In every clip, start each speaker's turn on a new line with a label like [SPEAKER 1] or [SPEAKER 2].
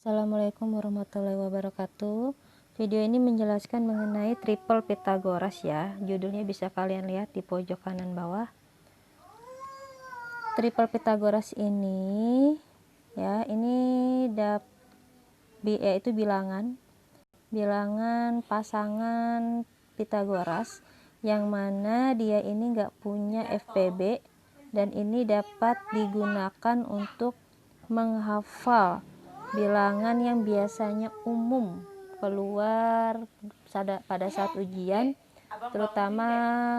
[SPEAKER 1] Assalamualaikum warahmatullahi wabarakatuh. Video ini menjelaskan mengenai triple Pythagoras ya. Judulnya bisa kalian lihat di pojok kanan bawah. Triple Pythagoras ini ya, ini yaitu bilangan pasangan Pythagoras yang mana dia ini nggak punya FPB, dan ini dapat digunakan untuk menghafal bilangan yang biasanya umum keluar pada saat ujian, terutama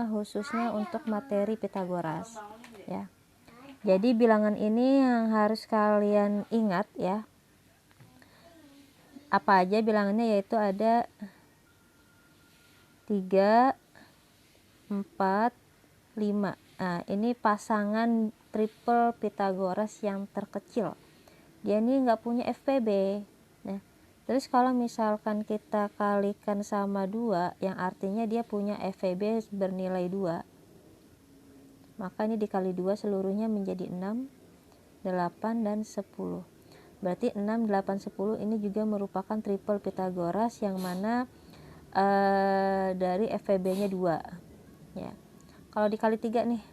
[SPEAKER 1] khususnya untuk materi Pythagoras ya. Jadi bilangan ini yang harus kalian ingat ya. Apa aja bilangannya, yaitu ada 3, 4, 5. Nah, ini pasangan triple Pythagoras yang terkecil. Dia ini nggak punya FPB. Nah, terus kalau misalkan kita kalikan sama 2, yang artinya dia punya FPB bernilai 2, maka ini dikali 2 seluruhnya menjadi 6, 8, dan 10. Berarti 6, 8, 10 ini juga merupakan triple Pythagoras yang mana dari FPB nya 2 ya. Kalau dikali 3 nih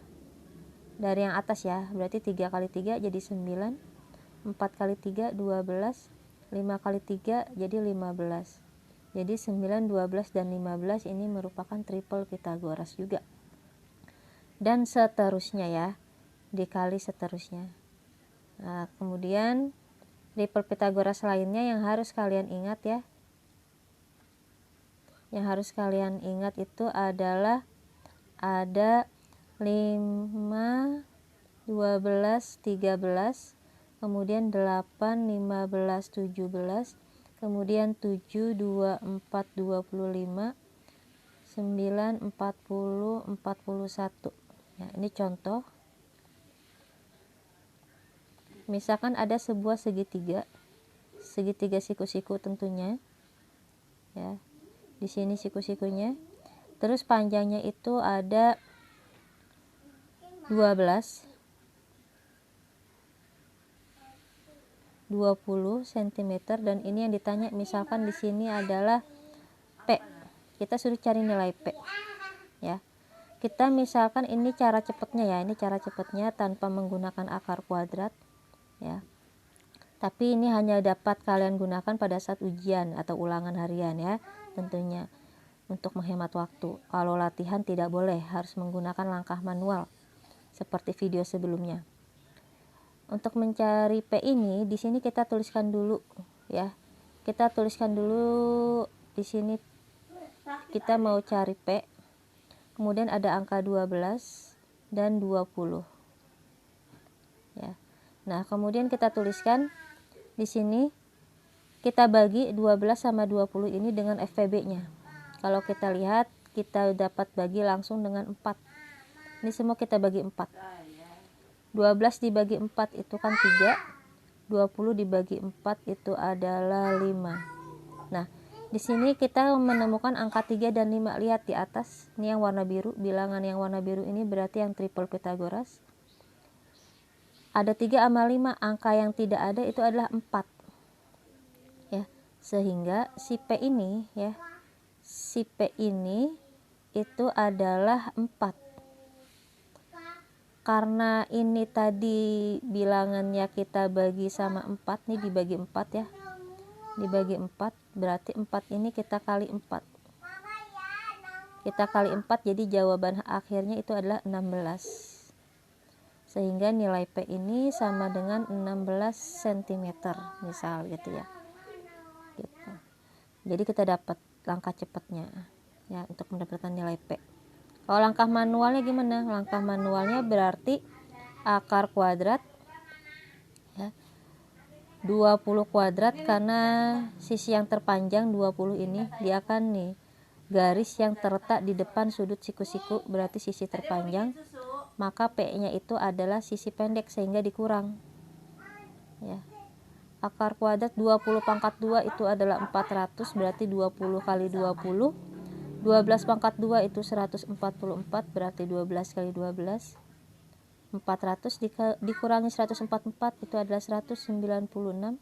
[SPEAKER 1] dari yang atas ya, berarti 3 kali 3 jadi 9, 4 kali 3 12, 5 kali 3 jadi 15. Jadi 9, 12, dan 15 ini merupakan triple Pythagoras juga. Dan seterusnya ya, dikali seterusnya. Nah, kemudian triple Pythagoras lainnya yang harus kalian ingat ya. Yang harus kalian ingat itu adalah ada 5, 12, 13, kemudian 8, 15, 17, kemudian 7, 2, 4, 25, 9, 40, 41. Ya, ini contoh. Misalkan ada sebuah segitiga siku-siku tentunya. Ya. Di sini siku-sikunya. Terus panjangnya itu ada 12, 20 cm, dan ini yang ditanya misalkan di sini adalah P. Kita suruh cari nilai P. Ya. Kita misalkan ini cara cepatnya ya, ini cara cepatnya tanpa menggunakan akar kuadrat ya. Tapi ini hanya dapat kalian gunakan pada saat ujian atau ulangan harian ya, tentunya untuk menghemat waktu. Kalau latihan tidak boleh, harus menggunakan langkah manual seperti video sebelumnya. Untuk mencari P ini, di sini kita tuliskan dulu ya. Kita tuliskan dulu di sini kita mau cari P. Kemudian ada angka 12 dan 20. Ya. Nah, kemudian kita tuliskan di sini kita bagi 12 sama 20 ini dengan FPB-nya. Kalau kita lihat, kita dapat bagi langsung dengan 4. Ini semua kita bagi 4. 12 dibagi 4 itu kan 3, 20 dibagi 4 itu adalah 5. Nah, di sini kita menemukan angka 3 dan 5. Lihat di atas, ini yang warna biru, bilangan yang warna biru ini berarti yang triple Pythagoras. Ada 3 sama 5, angka yang tidak ada itu adalah 4. Ya, sehingga si P ini ya, si P ini itu adalah 4. Karena ini tadi bilangannya kita bagi sama 4, nih dibagi 4 ya. Dibagi 4, berarti 4 ini kita kali 4. Kita kali 4, jadi jawaban akhirnya itu adalah 16. Sehingga nilai P ini sama dengan 16 cm misal gitu ya. Gitu. Jadi kita dapat langkah cepatnya ya untuk mendapatkan nilai P. Kalau langkah manualnya gimana? Langkah manualnya berarti akar kuadrat ya, 20 kuadrat, karena sisi yang terpanjang 20 ini dia akan nih garis yang terletak di depan sudut siku-siku, berarti sisi terpanjang, maka P-nya itu adalah sisi pendek sehingga dikurang. Ya. Akar kuadrat 20 pangkat 2 itu adalah 400, berarti 20 kali 20. 12 pangkat 2 itu 144, berarti 12 kali 12. 400 dikurangi 144 itu adalah 196.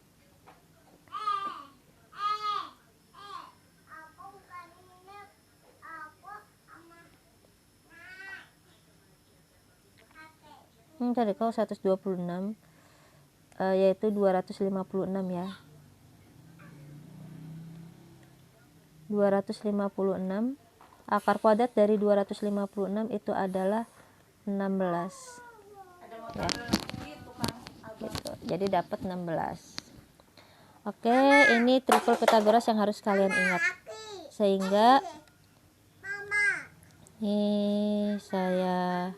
[SPEAKER 1] tadi kalau 126 yaitu 256 ya. 256 akar kuadrat dari 256 itu adalah 16 ya. Gitu. Jadi dapat 16. Oke, ini triple Pythagoras yang harus kalian ingat. Sehingga ini saya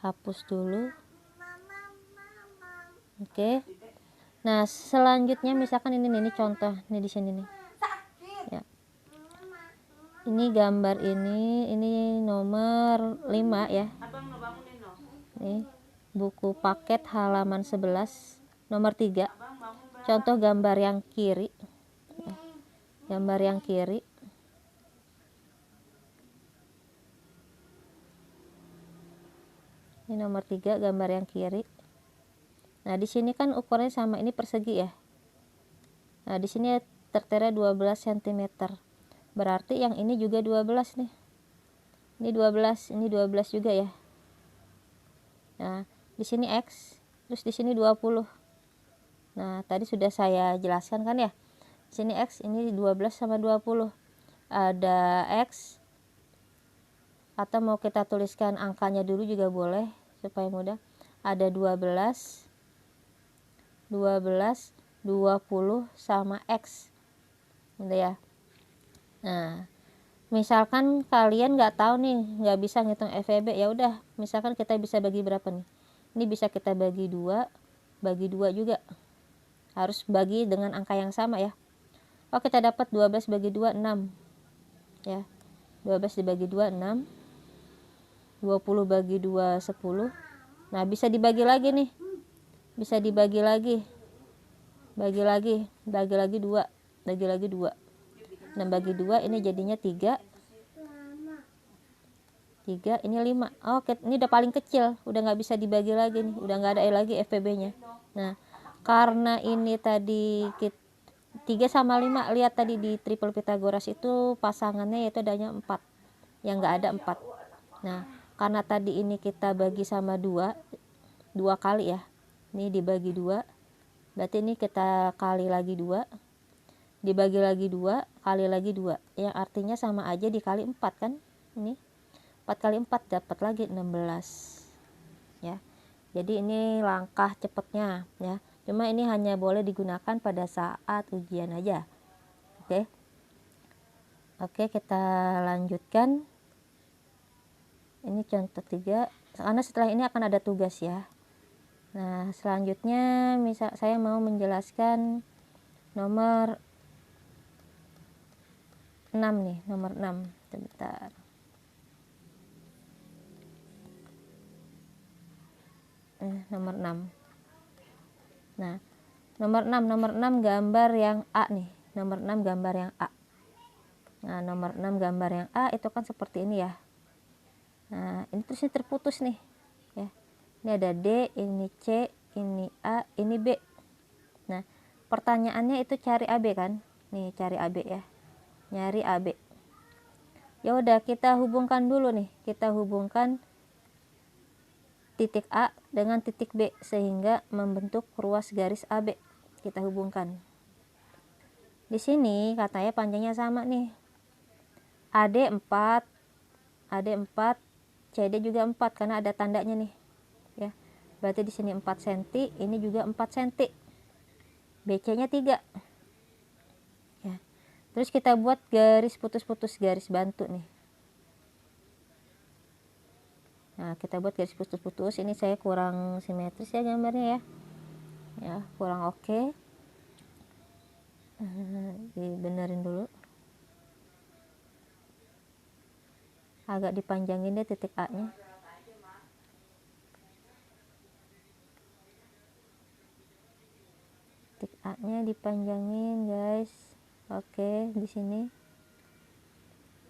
[SPEAKER 1] hapus dulu. Oke. Nah, selanjutnya misalkan ini contoh nih di sini nih. Ya. Ini gambar ini nomor 5 ya. Nih, buku paket halaman 11 nomor 3. Contoh gambar yang kiri. Gambar yang kiri. Ini nomor 3 gambar yang kiri. Nah, di sini kan ukurannya sama, ini persegi ya. Nah, di sini tertera 12 cm. Berarti yang ini juga 12 nih. Ini 12, ini 12 juga ya. Nah, di sini X, terus di sini 20. Nah, tadi sudah saya jelaskan kan ya. Di sini X, ini 12 sama 20. Ada X, atau mau kita tuliskan angkanya dulu juga boleh supaya mudah. Ada 12, 20 sama X. Gitu ya. Nah, misalkan kalian nggak tahu nih, nggak bisa ngitung FEB, ya udah, misalkan kita bisa bagi berapa nih? Ini bisa kita bagi 2, bagi 2 juga. Harus bagi dengan angka yang sama ya. Oh, kita dapat 12 bagi 2, 6. Ya. 12 dibagi 2, 6. 20 bagi 2, 10. Nah, bisa dibagi lagi nih. Bisa dibagi lagi. Bagi lagi 2. Bagi lagi 2. 6 bagi 2, ini jadinya 3. 3, ini 5. Oke, ini udah paling kecil. Udah nggak bisa dibagi lagi nih. Udah nggak ada lagi FPB-nya. Nah, karena ini tadi 3 sama 5, lihat tadi di triple Pythagoras itu pasangannya yaitu adanya 4. Yang nggak ada 4. Nah, karena tadi ini kita bagi sama 2 kali ya. Ini dibagi 2. Berarti ini kita kali lagi 2. Dibagi lagi 2, kali lagi 2. Yang artinya sama aja dikali 4 kan? Ini 4 kali 4 dapat lagi 16. Ya. Jadi ini langkah cepatnya ya. Cuma ini hanya boleh digunakan pada saat ujian aja. Oke. Oke, kita lanjutkan. Ini contoh 3. Karena setelah ini akan ada tugas ya. Nah, selanjutnya misal saya mau menjelaskan nomor 6 nih, nomor 6. Sebentar. Nomor 6. Nah, nomor 6 gambar yang A nih. Nomor 6 gambar yang A. Nah, nomor 6 gambar yang A itu kan seperti ini ya. Nah, ini terusnya terputus nih. Ya. Ini ada D, ini C, ini A, ini B. Nah, pertanyaannya itu cari AB kan? Nih, cari AB ya. Nyari AB. Ya udah, kita hubungkan dulu nih. Kita hubungkan titik A dengan titik B sehingga membentuk ruas garis AB. Kita hubungkan. Di sini katanya panjangnya sama nih. AD 4, CD juga 4 karena ada tandanya nih. Ya. Berarti di sini 4 cm, ini juga 4 cm. BC-nya 3. Ya. Terus kita buat garis putus-putus, garis bantu nih. Nah, kita buat garis putus-putus. Ini saya kurang simetris ya gambarnya ya. Ya, kurang oke. Dibenerin dulu. Agak dipanjangin deh titik A-nya. Titik A-nya dipanjangin, guys. Oke, di sini.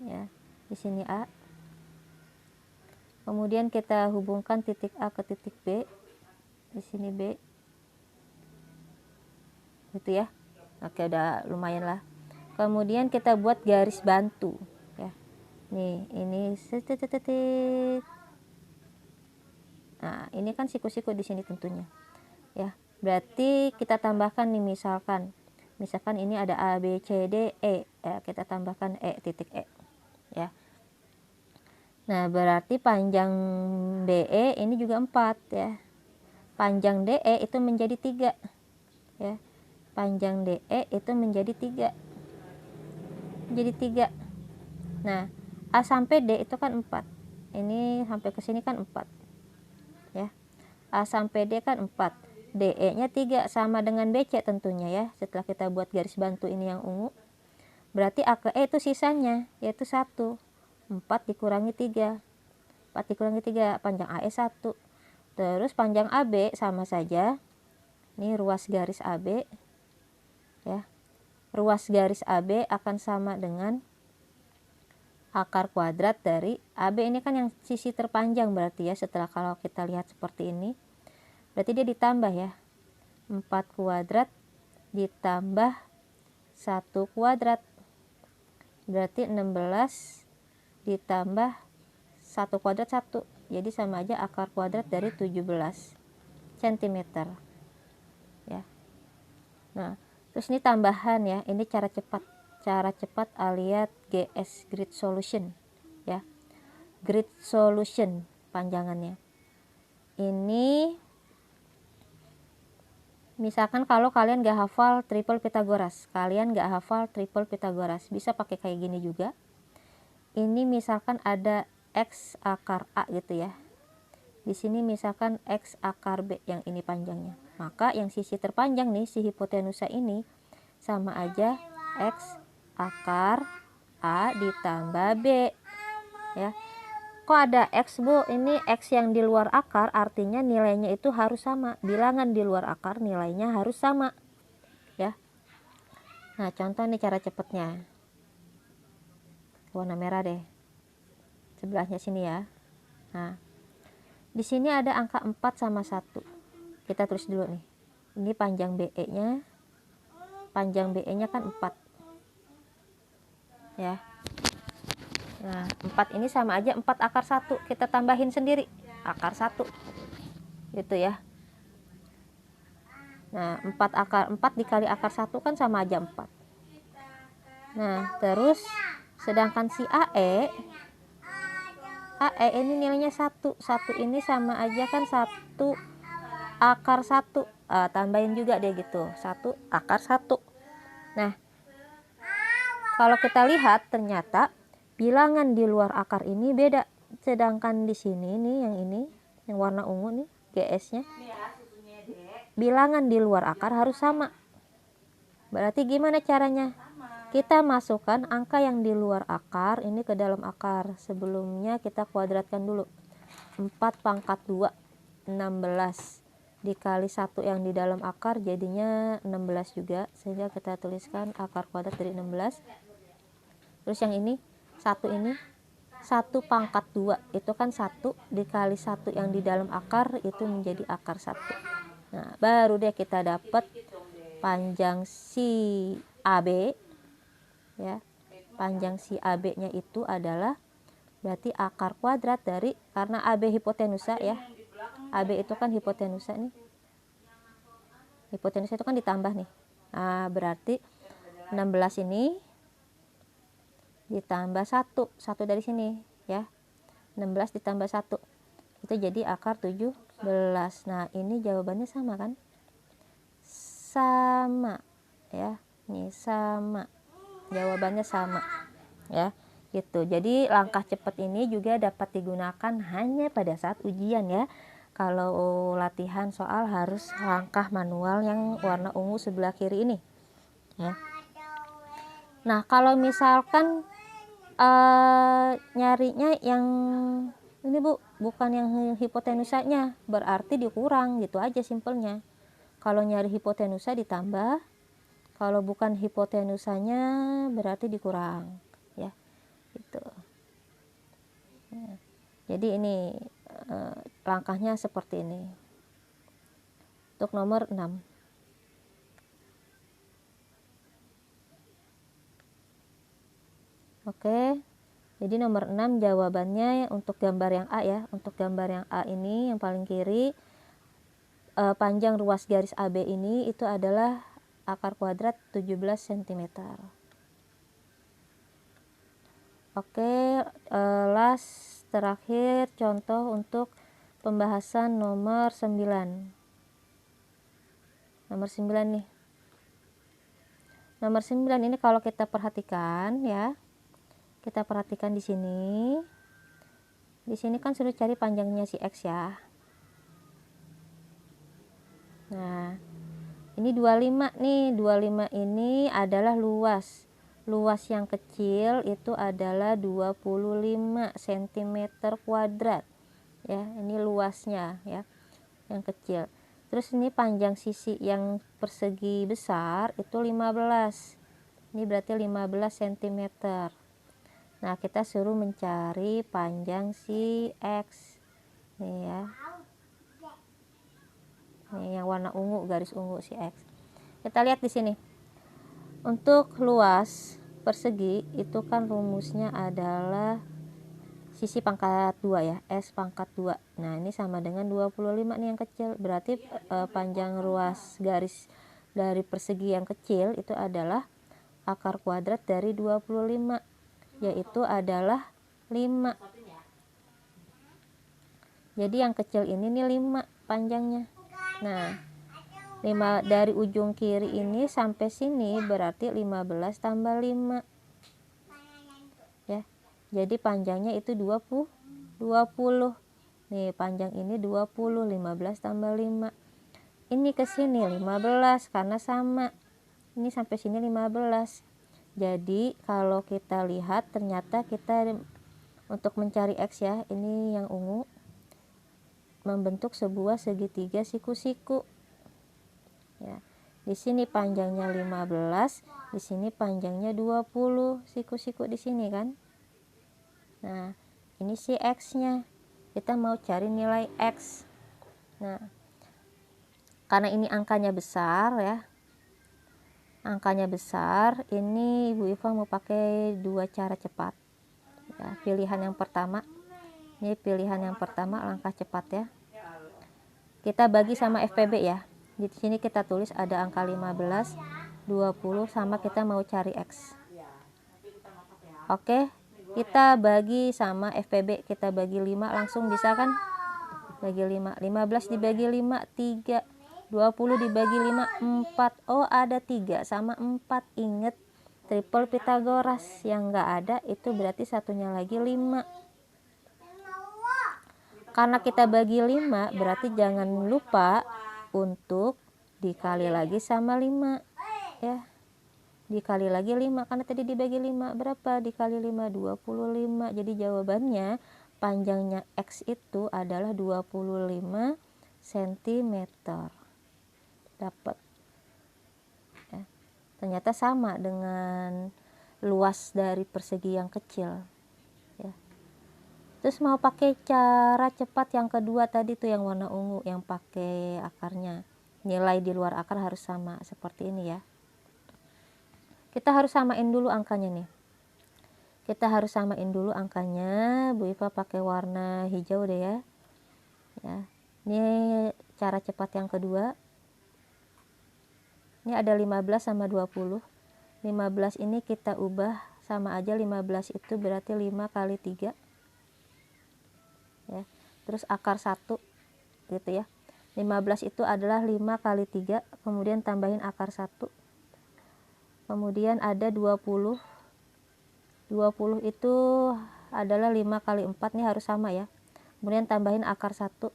[SPEAKER 1] Ya, di sini A. Kemudian kita hubungkan titik A ke titik B. Di sini B. Gitu ya. Oke, udah lumayan lah. Kemudian kita buat garis bantu ya. Nih, ini titik. Nah, ini kan siku-siku di sini tentunya. Ya, berarti kita tambahkan nih misalkan ini ada A, B, C, D, E. Ya, kita tambahkan E, titik E. Ya. Nah, berarti panjang DE ini juga 4 ya. Panjang DE itu menjadi 3. Ya. Panjang DE itu menjadi 3. Jadi 3. Nah, A sampai D itu kan 4. Ini sampai ke sini kan 4. Ya. A sampai D kan 4. DE-nya 3 sama dengan BC tentunya ya. Setelah kita buat garis bantu ini yang ungu. Berarti A ke E itu sisanya yaitu 1. 4 dikurangi 3. 4 dikurangi 3, panjang AE 1. Terus panjang AB sama saja. Ini ruas garis AB. Ya. Ruas garis AB akan sama dengan akar kuadrat dari AB. Ini kan yang sisi terpanjang berarti ya. Setelah kalau kita lihat seperti ini. Berarti dia ditambah ya. 4 kuadrat ditambah 1 kuadrat. Berarti 16 ditambah 1 kuadrat 1. Jadi sama aja akar kuadrat dari 17 cm. Ya. Nah, terus ini tambahan ya. Ini cara cepat. Cara cepat alias GS, grid solution. Ya. Grid solution panjangannya. Ini misalkan kalau kalian gak hafal triple Pythagoras, bisa pakai kayak gini juga. Ini misalkan ada X akar A gitu ya. Di sini misalkan X akar B yang ini panjangnya. Maka yang sisi terpanjang nih, si hipotenusa ini sama aja X akar A ditambah B. Ya. Kok ada X Bu? Ini X yang di luar akar artinya nilainya itu harus sama. Bilangan di luar akar nilainya harus sama. Ya. Nah, contoh nih cara cepatnya. Warna merah deh. Sebelahnya sini ya. Nah, di sini ada angka 4 sama 1. Kita tulis dulu nih. Ini panjang BE-nya. Panjang BE-nya kan 4. Ya. Nah, 4 ini sama aja 4 akar 1. Kita tambahin sendiri. Akar 1. Gitu ya. Nah, 4 dikali akar 1 kan sama aja 4. Nah, terus sedangkan si AE ini nilainya 1. 1 ini sama aja kan 1 akar 1. Tambahin juga deh gitu. 1 akar 1. Nah, kalau kita lihat ternyata bilangan di luar akar ini beda. Sedangkan di sini nih yang warna ungu nih GS-nya. Bilangan di luar akar harus sama. Berarti gimana caranya? Kita masukkan angka yang di luar akar ini ke dalam akar. Sebelumnya kita kuadratkan dulu. 4 pangkat 2 16 dikali 1 yang di dalam akar jadinya 16 juga. Sehingga kita tuliskan akar kuadrat dari 16. Terus yang ini 1 pangkat 2 itu kan 1 dikali 1 yang di dalam akar itu menjadi akar 1. Nah, baru deh kita dapat panjang si AB ya. Panjang si AB-nya itu adalah berarti akar kuadrat dari, karena AB hipotenusa ya. AB itu kan hipotenusa nih. Hipotenusa itu kan ditambah nih. Nah, berarti 16 ini ditambah 1 dari sini ya. 16 ditambah 1 itu jadi akar 17. Nah, ini jawabannya sama kan? Sama ya. Nih sama. Jawabannya sama ya. Gitu. Jadi langkah cepat ini juga dapat digunakan hanya pada saat ujian ya. Kalau latihan soal harus langkah manual yang warna ungu sebelah kiri ini ya. Nah, kalau misalkan nyarinya yang ini Bu, bukan yang hipotenusanya, berarti dikurang gitu aja simpelnya. Kalau nyari hipotenusa ditambah, kalau bukan hipotenusanya berarti dikurang ya. Gitu. Jadi ini langkahnya seperti ini. Untuk nomor 6. Oke. Jadi nomor 6 jawabannya untuk gambar yang A ya. Untuk gambar yang A ini yang paling kiri, panjang ruas garis AB ini itu adalah akar kuadrat 17 cm. Oke, last terakhir contoh untuk pembahasan nomor 9. Nomor 9 nih. Nomor 9 ini kalau kita perhatikan ya. Kita perhatikan di sini. Di sini kan suruh cari panjangnya si X ya. Nah, ini 25 nih. 25 ini adalah luas. Luas yang kecil itu adalah 25 cm kuadrat. Ya, ini luasnya ya. Yang kecil. Terus ini panjang sisi yang persegi besar itu 15. Ini berarti 15 cm. Nah, kita suruh mencari panjang si X. Nih ya. Nih yang warna ungu, garis ungu si X. Kita lihat di sini. Untuk luas persegi itu kan rumusnya adalah sisi pangkat 2 ya, S pangkat 2. Nah, ini sama dengan 25 nih yang kecil. Berarti panjang ruas garis dari persegi yang kecil itu adalah akar kuadrat dari 25, yaitu adalah 5. Jadi yang kecil ini nih 5 panjangnya. Nah, 5 dari ujung kiri ini sampai sini berarti 15 tambah 5. Ya. Jadi panjangnya itu 20. Nih, panjang ini 20, 15 tambah 5. Ini ke sini 15 karena sama. Ini sampai sini 15. Jadi kalau kita lihat ternyata kita untuk mencari X ya, ini yang ungu, membentuk sebuah segitiga siku-siku. Ya. Di sini panjangnya 15, di sini panjangnya 20, siku-siku di sini kan. Nah, ini si X-nya. Kita mau cari nilai X. Nah, karena ini angkanya besar ya. Angkanya besar, ini Ibu Iva mau pakai 2 cara cepat. Ya, pilihan yang pertama. Ini pilihan yang pertama, langkah cepat ya. Kita bagi sama FPB ya. Di sini kita tulis ada angka 15, 20 sama kita mau cari X. Oke, kita bagi sama FPB, kita bagi 5 langsung bisa kan? Bagi 5, 15 dibagi 5, 3. 20 dibagi 5, 4. Oh, ada 3 sama 4. Ingat triple Pitagoras. Yang enggak ada itu berarti satunya lagi 5. Karena kita bagi 5, berarti jangan lupa untuk dikali lagi sama 5. Ya. Dikali lagi 5 karena tadi dibagi 5. Berapa dikali 5? 25. Jadi jawabannya panjangnya X itu adalah 25 cm. Dapat. Ya. Ternyata sama dengan luas dari persegi yang kecil. Ya. Terus mau pakai cara cepat yang kedua tadi tuh yang warna ungu, yang pakai akarnya. Nilai di luar akar harus sama seperti ini ya. Kita harus samain dulu angkanya nih. Kita harus samain dulu angkanya. Bu Iva pakai warna hijau deh ya. Ya. Ini cara cepat yang kedua. Ini ada 15 sama 20. 15 ini kita ubah sama aja, 15 itu berarti 5 kali 3. Ya. Terus akar 1 gitu ya. 15 itu adalah 5 kali 3, kemudian tambahin akar 1. Kemudian ada 20. 20 itu adalah 5 kali 4, nih harus sama ya. Kemudian tambahin akar 1.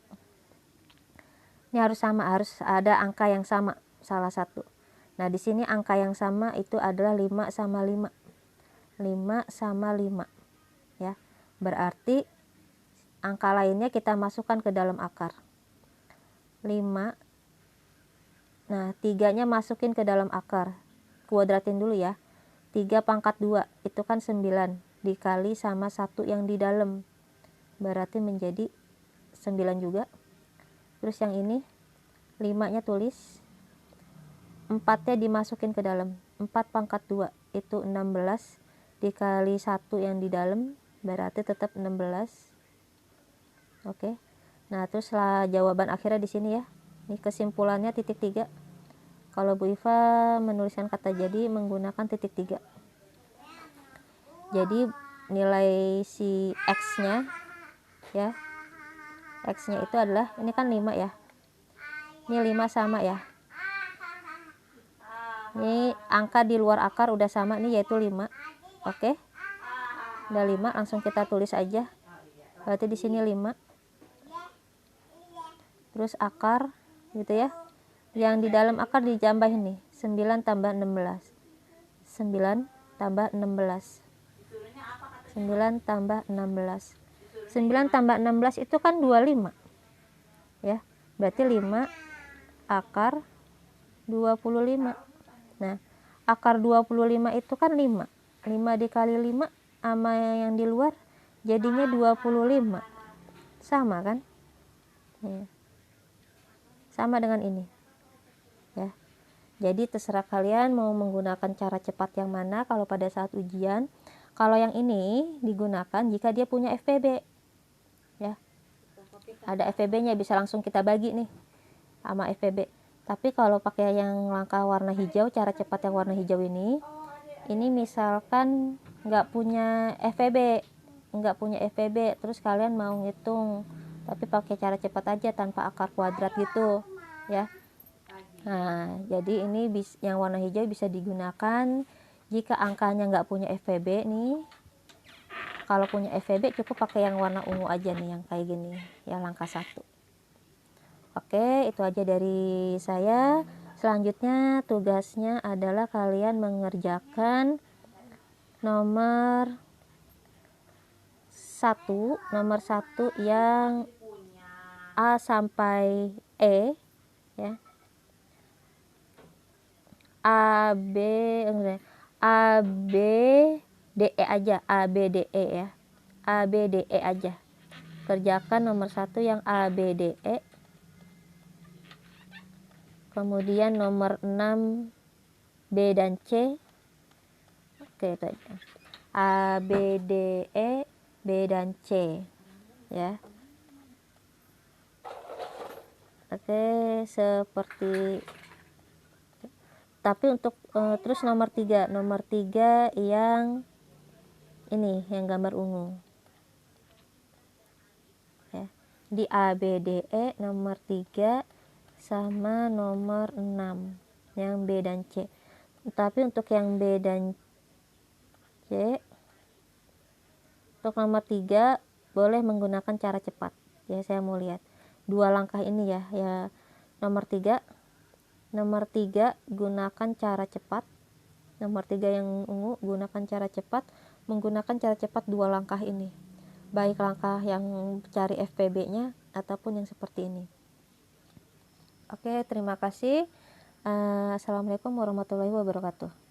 [SPEAKER 1] Ini harus sama, harus ada angka yang sama salah satu. Nah, di sini angka yang sama itu adalah 5 sama 5. 5 sama 5. Ya. Berarti angka lainnya kita masukkan ke dalam akar. 5. Nah, 3-nya masukin ke dalam akar. Kuadratin dulu ya. 3 pangkat 2 itu kan 9 dikali sama 1 yang di dalam. Berarti menjadi 9 juga. Terus yang ini 5-nya tulis. 4-nya dimasukin ke dalam. 4 pangkat 2 itu 16 dikali 1 yang di dalam berarti tetap 16. Oke. Nah, teruslah jawaban akhirnya di sini ya. Ini kesimpulannya titik 3. Kalau Bu Iva menuliskan kata jadi menggunakan titik 3. Jadi nilai si X-nya ya. X-nya itu adalah, ini kan 5 ya. Ini 5 sama ya. Ini angka di luar akar udah sama nih, yaitu 5. Oke. Udah 5, langsung kita tulis aja. Berarti di sini 5. Terus akar gitu ya. Yang di dalam akar ditambahin nih, 9 tambah 16. 9 tambah 16. 9 tambah 16. 9 tambah 16 itu kan 25. Ya. Berarti 5 akar 25. Nah, akar 25 itu kan 5. 5 dikali 5 sama yang di luar jadinya 25. Sama kan? Ya. Sama dengan ini. Ya. Jadi terserah kalian mau menggunakan cara cepat yang mana kalau pada saat ujian. Kalau yang ini digunakan jika dia punya FPB. Ya. Ada FPB-nya, bisa langsung kita bagi nih sama FPB. Tapi kalau pakai yang langkah warna hijau, cara cepat yang warna hijau ini misalkan nggak punya FPB, terus kalian mau ngitung tapi pakai cara cepat aja tanpa akar kuadrat gitu ya. Nah, jadi ini yang warna hijau bisa digunakan jika angkanya nggak punya FPB nih. Kalau punya FPB cukup pakai yang warna ungu aja nih, yang kayak gini ya, langkah 1. Oke, itu aja dari saya. Selanjutnya tugasnya adalah kalian mengerjakan nomor 1 yang A sampai E ya. A B D E aja, A B D E ya. A B D E aja. Kerjakan nomor 1 yang A B D E. Kemudian nomor 6 B dan C. Oke, itu aja. A B D E, B dan C ya. Oke, seperti, tapi untuk terus nomor 3 yang ini, yang gambar ungu ya. Di A B D E nomor 3 sama nomor 6 yang B dan C. Tapi untuk yang B dan C, untuk nomor 3 boleh menggunakan cara cepat ya. Saya mau lihat 2 langkah ini ya. Nomor 3 gunakan cara cepat. Nomor 3 yang ungu gunakan cara cepat. Menggunakan cara cepat 2 langkah ini, baik langkah yang cari FPB nya ataupun yang seperti ini. Oke, terima kasih. Assalamualaikum warahmatullahi wabarakatuh.